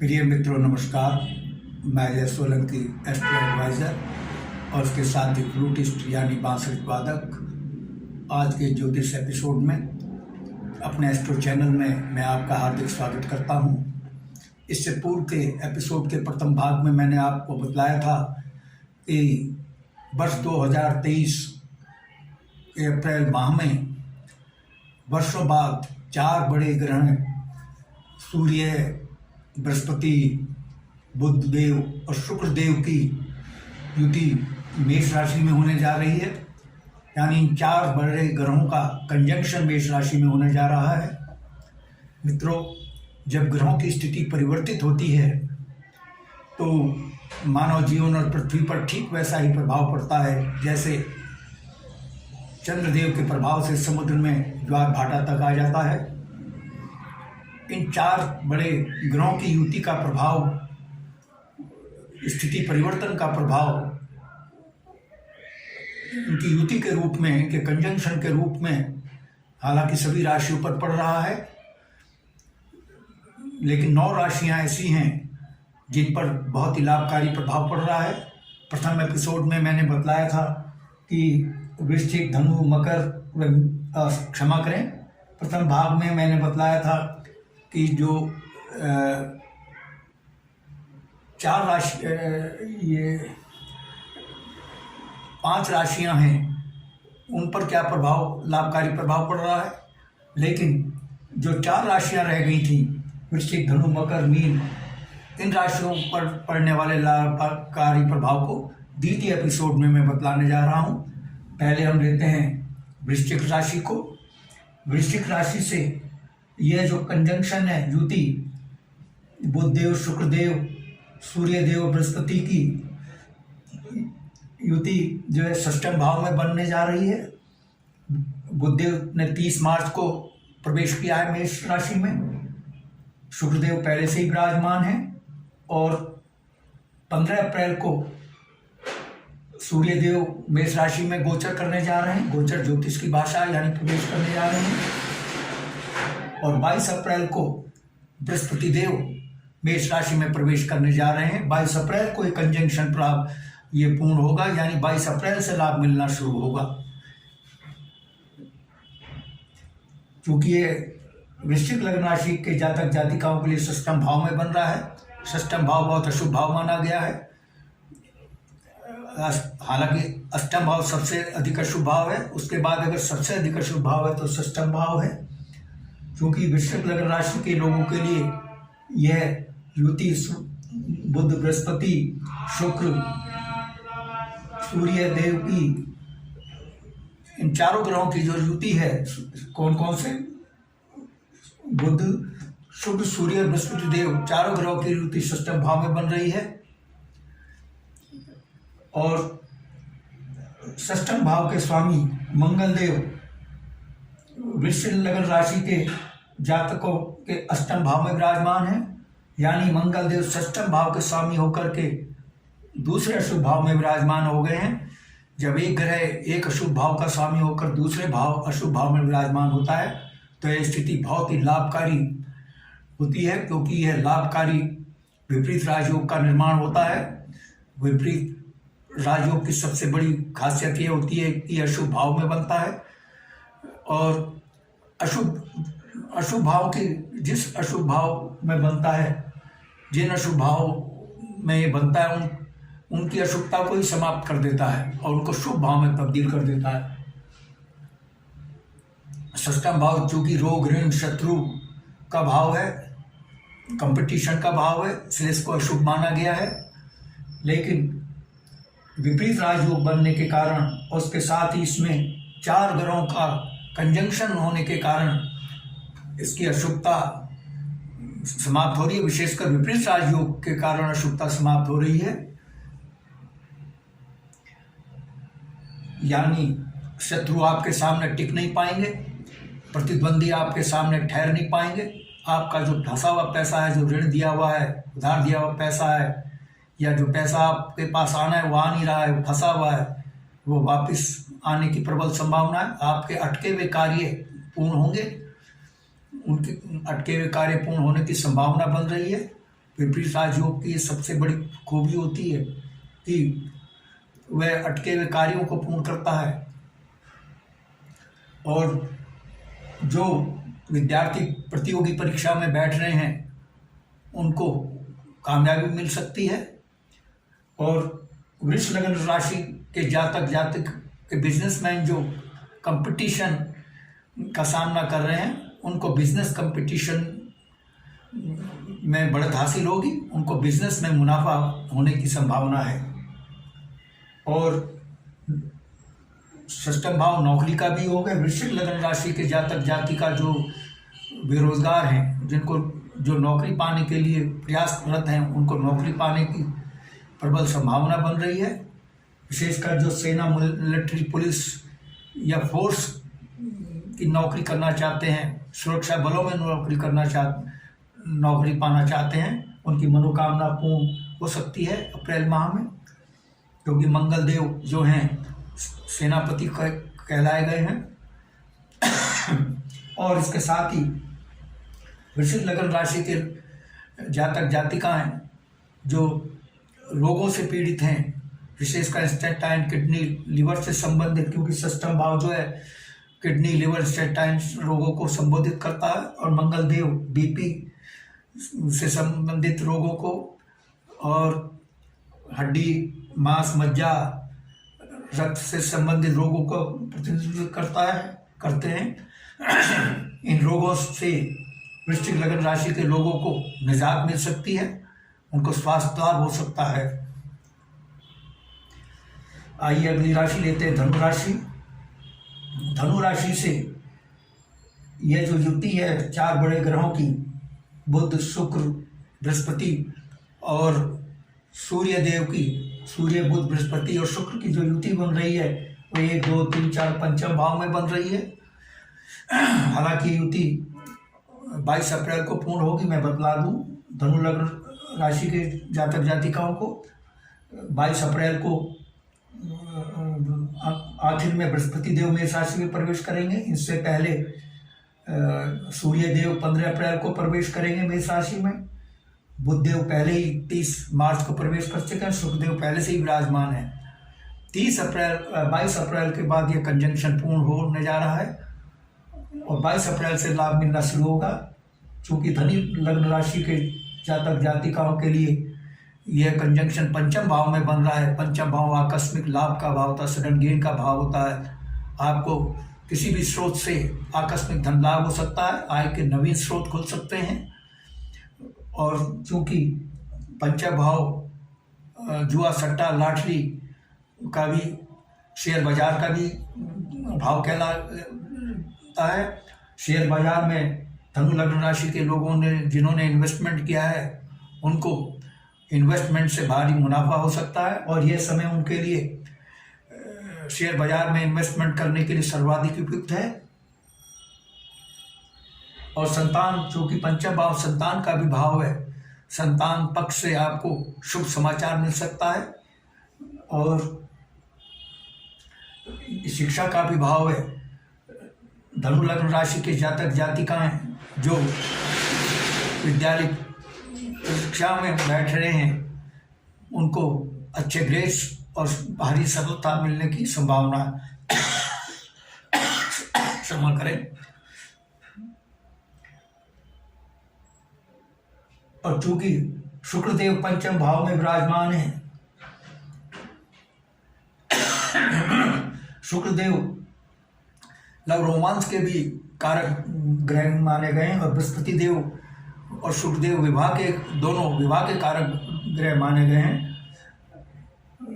प्रिय मित्रों नमस्कार। मैं जय सोलंकी एस्ट्रो एडवाइज़र और उसके साथ ही फ्लूटिस्ट यानी बांसुरी वादक। आज के ज्योतिष एपिसोड में अपने एस्ट्रो चैनल में मैं आपका हार्दिक स्वागत करता हूं। इससे पूर्व के एपिसोड के प्रथम भाग में मैंने आपको बतलाया था कि वर्ष 2023 के अप्रैल माह में वर्षों बाद 4 बड़े ग्रह सूर्य, बृहस्पति, बुध देव और शुक्र देव की युति मेष राशि में होने जा रही है। यानी 4 बड़े ग्रहों का कंजंक्शन मेष राशि में होने जा रहा है। मित्रों, जब ग्रहों की स्थिति परिवर्तित होती है तो मानव जीवन और पृथ्वी पर ठीक वैसा ही प्रभाव पड़ता है जैसे चंद्रदेव के प्रभाव से समुद्र में ज्वार भाटा तक आ जाता है। इन 4 बड़े ग्रहों की युति का प्रभाव, स्थिति परिवर्तन का प्रभाव उनकी युति के रूप में, इनके कंजंक्शन के रूप में हालांकि सभी राशियों पर पड़ रहा है, लेकिन 9 राशियां ऐसी हैं जिन पर बहुत ही लाभकारी प्रभाव पड़ रहा है। प्रथम एपिसोड में मैंने बतलाया था कि वृश्चिक, धनु, मकर, क्षमा करें, प्रथम भाग में मैंने बतलाया था कि जो 4 राशि, ये 5 राशियां हैं उन पर क्या प्रभाव, लाभकारी प्रभाव पड़ रहा है। लेकिन जो 4 राशियां रह गई थी, वृश्चिक, धनु, मकर, मीन, इन राशियों पर पड़ने वाले लाभकारी प्रभाव को द्वितीय एपिसोड में मैं बतलाने जा रहा हूं। पहले हम लेते हैं वृश्चिक राशि को। वृश्चिक राशि से यह जो कंजंक्शन है, युति बुध देव, शुक्र देव, सूर्य देव, बृहस्पति की युति जो है षष्ठम भाव में बनने जा रही है। बुध देव ने 30 मार्च को प्रवेश किया है मेष राशि में। शुक्रदेव पहले से ही विराजमान है और 15 अप्रैल को सूर्य देव मेष राशि में गोचर करने जा रहे हैं। गोचर ज्योतिष की भाषा यानी प्रवेश करने जा रहे हैं। और 22 अप्रैल को बृहस्पति देव मेष राशि में प्रवेश करने जा रहे हैं। 22 अप्रैल को एक कंजंक्शन प्राप्त ये पूर्ण होगा, यानी 22 अप्रैल से लाभ मिलना शुरू होगा। क्योंकि ये वृश्चिक लग्न राशि के जातक जातिकाओं के लिए षष्ठम भाव में बन रहा है। षष्ठम भाव बहुत अशुभ भाव माना गया है। हालांकि अष्टम भाव सबसे अधिक अशुभ भाव है, उसके बाद अगर सबसे अधिक अशुभ भाव है तो षष्ठम भाव है। क्योंकि वृश्चिक लग्न राशि के लोगों के लिए यह युति बुध, बृहस्पति, शुक्र, सूर्य देव की, इन 4 ग्रहों की जो युति है, कौन कौन से, बुध, शुक्र, सूर्य, बृहस्पति देव, 4 ग्रहों की युति षष्ठम भाव में बन रही है। और षष्ठम भाव के स्वामी मंगल देव वृश्चिक लग्न राशि के जातकों के अष्टम भाव में विराजमान है। यानी मंगल देव षष्ठम भाव के स्वामी होकर के दूसरे अशुभ भाव में विराजमान हो गए हैं। जब एक ग्रह एक अशुभ भाव का स्वामी होकर दूसरे भाव अशुभ भाव में विराजमान होता है तो यह स्थिति बहुत ही लाभकारी होती है, क्योंकि यह लाभकारी विपरीत राजयोग का निर्माण होता है। विपरीत राजयोग की सबसे बड़ी खासियत यह होती है कि अशुभ भाव में बनता है। और अशुभ भाव की, जिस अशुभ भाव में बनता है, जिन अशुभ भाव में ये बनता है उनकी अशुभता को ही समाप्त कर देता है और उनको शुभ भाव में तब्दील कर देता है। षष्ठम भाव चूंकि रोग, ऋण, शत्रु का भाव है, कंपटीशन का भाव है, इसलिए इसको अशुभ माना गया है। लेकिन विपरीत राजयोग बनने के कारण और उसके साथ ही इसमें 4 ग्रहों का कंजंक्शन होने के कारण इसकी अशुभता समाप्त हो रही है। विशेषकर विपरीत राजयोग के कारण अशुभता समाप्त हो रही है। यानी शत्रु आपके सामने टिक नहीं पाएंगे, प्रतिद्वंदी आपके सामने ठहर नहीं पाएंगे। आपका जो फंसा हुआ पैसा है, जो ऋण दिया हुआ है, उधार दिया हुआ पैसा है, या जो पैसा आपके पास आना है वो आ नहीं रहा है, वो फंसा हुआ है, वो वापस आने की प्रबल संभावना है। आपके अटके हुए कार्य पूर्ण होंगे। उनके अटके हुए कार्य पूर्ण होने की संभावना बन रही है। विपरीत राजयोग की सबसे बड़ी खूबी होती है कि वह अटके हुए कार्यों को पूर्ण करता है और जो विद्यार्थी प्रतियोगी परीक्षा में बैठ रहे हैं उनको कामयाबी मिल सकती है। और वृष लग्न राशि के जातक जातिक के बिजनेसमैन जो कंपटीशन का सामना कर रहे हैं उनको बिजनेस कंपटीशन में बढ़त हासिल होगी, उनको बिजनेस में मुनाफा होने की संभावना है। और षष्ठम भाव नौकरी का भी होगा। वृश्चिक लग्न राशि के जातक जातिका जो बेरोजगार हैं, जिनको जो नौकरी पाने के लिए प्रयासरत हैं, उनको नौकरी पाने की प्रबल संभावना बन रही है। विशेषकर जो सेना, मिलिट्री, पुलिस या फोर्स की नौकरी करना चाहते हैं, सुरक्षा बलों में नौकरी पाना चाहते हैं, उनकी मनोकामना पूर्ण हो सकती है अप्रैल माह में, क्योंकि मंगल देव जो हैं सेनापति कहलाए गए हैं। और इसके साथ ही वृश्चिक लग्न राशि के जातक जातिकाएं जो रोगों से पीड़ित हैं, विशेषकर इंटेस्टाइन, किडनी, लिवर से संबंधित, क्योंकि षष्ठम भाव जो है किडनी, लिवर, इंटेस्टाइन रोगों को संबोधित करता है। और मंगल देव बीपी से संबंधित रोगों को और हड्डी, मांस, मज्जा, रक्त से संबंधित रोगों को प्रतिनिधित्व करते हैं। इन रोगों से वृश्चिक लग्न राशि के लोगों को निजात मिल सकती है, उनको स्वास्थ्य लाभ हो सकता है। आइए अगली राशि लेते हैं, धनु राशि। धनु राशि से यह जो युति है 4 बड़े ग्रहों की, बुध, शुक्र, बृहस्पति और सूर्य देव की, सूर्य, बुध, बृहस्पति और शुक्र की जो युति बन रही है वो 1, 2, 3, 4 पंचम भाव में बन रही है। हालांकि युति 22 अप्रैल को पूर्ण होगी। मैं बतला दूं धनु लग्न राशि के जातक जातिकाओं को 22 अप्रैल को आखिर में बृहस्पति देव मेष राशि में प्रवेश करेंगे। इससे पहले सूर्य देव 15 अप्रैल को प्रवेश करेंगे मेष राशि में। बुध देव पहले ही 30 मार्च को प्रवेश कर चुके हैं। शुक्र देव पहले से ही विराजमान है। 22 अप्रैल के बाद यह कंजंक्शन पूर्ण होने जा रहा है और 22 अप्रैल से लाभ मिलना शुरू होगा। चूंकि धनु लग्न राशि के जातक जातिकाओं के लिए यह कंजंक्शन पंचम भाव में बन रहा है। पंचम भाव आकस्मिक लाभ का भाव होता है, सडन गेन का भाव होता है। आपको किसी भी स्रोत से आकस्मिक धन लाभ हो सकता है, आय के नवीन स्रोत खुल सकते हैं। और चूंकि पंचम भाव जुआ, सट्टा, लॉटरी का भी, शेयर बाजार का भी भाव कहलाता है। शेयर बाजार में धनु लग्न राशि के लोगों ने, जिन्होंने इन्वेस्टमेंट किया है, उनको इन्वेस्टमेंट से भारी मुनाफा हो सकता है और यह समय उनके लिए शेयर बाजार में इन्वेस्टमेंट करने के लिए सर्वाधिक उपयुक्त है। और संतान, चूंकि पंचम भाव संतान का भी भाव है, संतान पक्ष से आपको शुभ समाचार मिल सकता है। और शिक्षा का भी भाव है। धनु लग्न राशि के जातक जातिकाएं जो विद्यालय परीक्षा में बैठ रहे हैं, उनको अच्छे ग्रेड्स और भारी सफलता मिलने की संभावना है। क्षमा करें। और चूंकि शुक्रदेव पंचम भाव में विराजमान है, शुक्रदेव लव रोमांस के भी कारक ग्रह माने गए हैं और बृहस्पति देव और शुक्रदेव दोनों विवाह के कारक ग्रह माने गए हैं।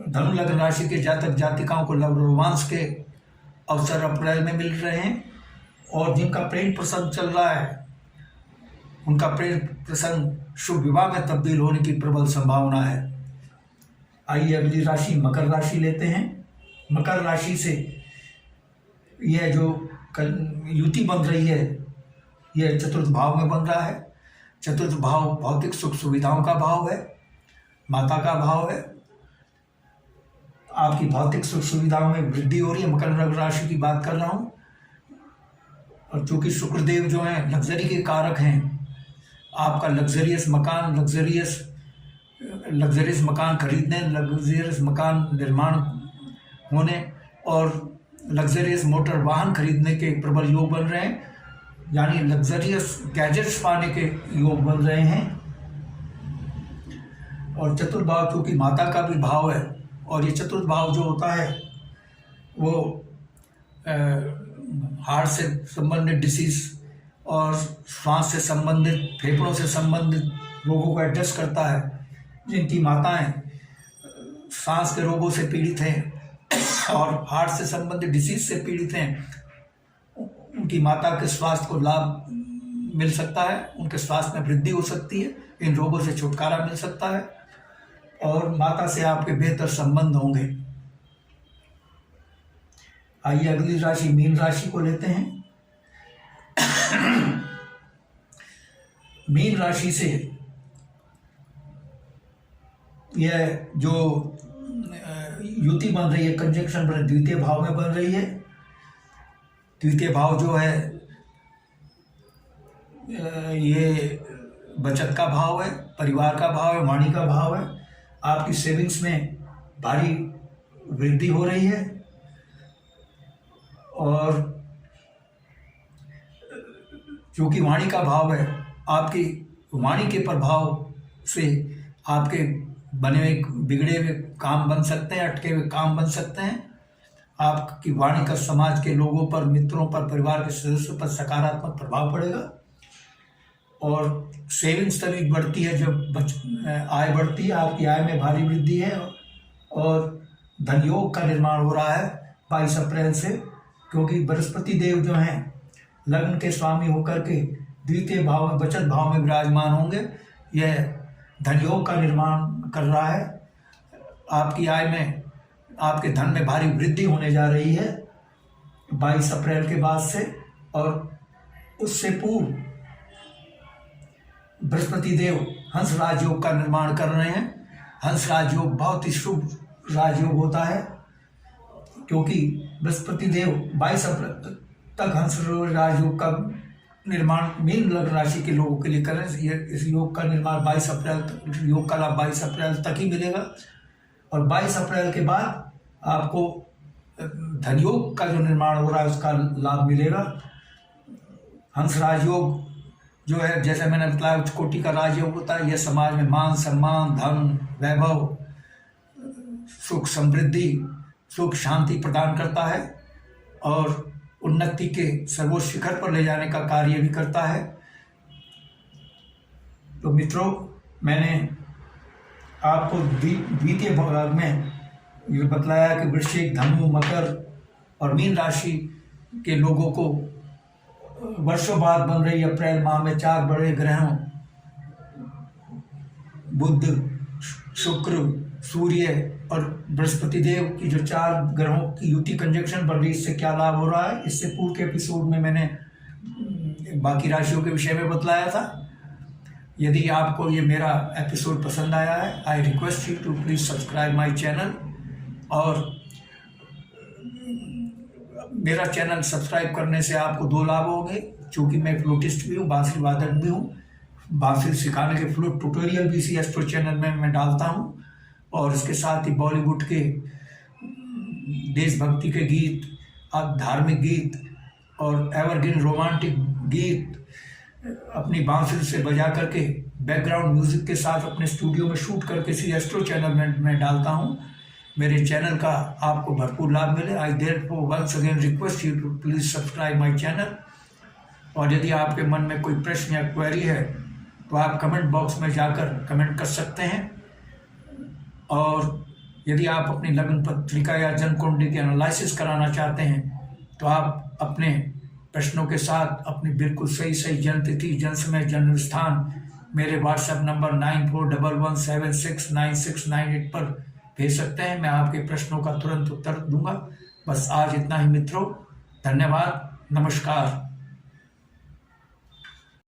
धनु लग्न राशि के जातक जातिकाओं को लव रोमांस के अवसर अप्रैल में मिल रहे हैं और जिनका प्रेम प्रसंग चल रहा है, उनका प्रेम प्रसंग शुभ विवाह में तब्दील होने की प्रबल संभावना है। आइए अगली राशि मकर राशि लेते हैं। मकर राशि से यह जो युति बन रही है, यह चतुर्थ भाव में बन रहा है। चतुर्थ भाव भौतिक सुख सुविधाओं का भाव है, माता का भाव है। आपकी भौतिक सुख सुविधाओं में वृद्धि हो रही है। मकर राशि की बात कर रहा हूँ। और चूंकि शुक्रदेव जो हैं लग्जरी के कारक हैं, आपका लग्जरियस मकान खरीदने, लग्जरियस मकान निर्माण होने और लग्जरियस मोटर वाहन खरीदने के प्रबल योग बन रहे हैं, यानी लग्जरियस गैजेट्स पाने के योग बन रहे हैं। और चतुर्थ भाव चूँकि माता का भी भाव है, और ये चतुर्थ भाव जो होता है वो हार्ट से संबंधित डिसीज और श्वास से संबंधित, फेफड़ों से संबंधित रोगों को एड्रेस करता है। जिनकी माताएं सांस के रोगों से पीड़ित हैं और हार्ट से संबंधित डिसीज से पीड़ित हैं, उनकी माता के स्वास्थ्य को लाभ मिल सकता है, उनके स्वास्थ्य में वृद्धि हो सकती है, इन रोगों से छुटकारा मिल सकता है और माता से आपके बेहतर संबंध होंगे। आइए अगली राशि मीन राशि को लेते हैं। मीन राशि से यह जो युति बन रही है, कंजंक्शन बन, द्वितीय भाव में बन रही है। द्वितीय भाव जो है ये बचत का भाव है, परिवार का भाव है, वाणी का भाव है। आपकी सेविंग्स में भारी वृद्धि हो रही है और क्योंकि वाणी का भाव है, आपकी वाणी के प्रभाव से आपके बने हुए बिगड़े हुए काम बन सकते हैं, अटके हुए काम बन सकते हैं। आपकी वाणी का समाज के लोगों पर, मित्रों पर, परिवार के सदस्यों पर सकारात्मक प्रभाव पड़ेगा और सेविंग्स तभी बढ़ती है जब आय बढ़ती है। आपकी आय में भारी वृद्धि है और धन योग का निर्माण हो रहा है 22 अप्रैल से, क्योंकि बृहस्पति देव जो हैं लग्न के स्वामी होकर के द्वितीय भाव में, बचत भाव में विराजमान होंगे। यह धन योग का निर्माण कर रहा है। आपकी आय में, आपके धन में भारी वृद्धि होने जा रही है 22 अप्रैल के बाद से। और उससे पूर्व बृहस्पति देव हंस राजयोग का निर्माण कर रहे हैं। हंस राजयोग बहुत ही शुभ राजयोग होता है, क्योंकि बृहस्पति देव 22 अप्रैल तक हंस राजयोग का निर्माण मीन लग्न राशि के लोगों के लिए करें। इस योग का निर्माण 22 अप्रैल तक, योग का लाभ 22 अप्रैल तक ही मिलेगा और 22 अप्रैल के बाद आपको धन योग का जो निर्माण हो रहा है उसका लाभ मिलेगा। हंस राजयोग जो है, जैसे मैंने बताया, उच्च कोटि का राजयोग होता है। यह समाज में मान सम्मान, धन, वैभव, सुख समृद्धि, सुख शांति प्रदान करता है और उन्नति के सर्वोच्च शिखर पर ले जाने का कार्य भी करता है। तो मित्रों, मैंने आपको द्वितीय भाग में ये बतलाया कि वृश्चिक, धनु, मकर और मीन राशि के लोगों को वर्षों बाद बन रही अप्रैल माह में 4 बड़े ग्रहों बुध, शुक्र, सूर्य और बृहस्पति देव की जो 4 ग्रहों की युति कंजंक्शन बन रही, इससे क्या लाभ हो रहा है। इससे पूर्व के एपिसोड में मैंने बाकी राशियों के विषय में बतलाया था। यदि आपको ये मेरा एपिसोड पसंद आया है, I request you to please subscribe my channel. और मेरा चैनल सब्सक्राइब करने से आपको 2 लाभ होंगे, क्योंकि मैं फ्लूटिस्ट भी हूँ, बांसुरी वादक भी हूँ। बांसुरी सिखाने के फ्लूट ट्यूटोरियल भी इसी एस्ट्रो चैनल में मैं डालता हूँ और इसके साथ ही बॉलीवुड के देशभक्ति के गीत, धार्मिक गीत और एवरग्रीन रोमांटिक गीत अपनी बांसुरी से बजा करके बैकग्राउंड म्यूजिक के साथ अपने स्टूडियो में शूट करके इसी एस्ट्रो चैनल में मैं डालता हूँ। मेरे चैनल का आपको भरपूर लाभ मिले। I therefore once again request you to please subscribe my channel. और यदि आपके मन में कोई प्रश्न या क्वेरी है तो आप कमेंट बॉक्स में जाकर कमेंट कर सकते हैं। और यदि आप अपनी लग्न पत्रिका या जन्म कुंडली की एनालिसिस कराना चाहते हैं तो आप अपने प्रश्नों के साथ अपनी बिल्कुल सही जन्म तिथि, जन्म समय, जन्म स्थान मेरे व्हाट्सएप नंबर 9411769698 पर भेज सकते हैं। मैं आपके प्रश्नों का तुरंत उत्तर दूंगा। बस आज इतना ही मित्रों, धन्यवाद, नमस्कार।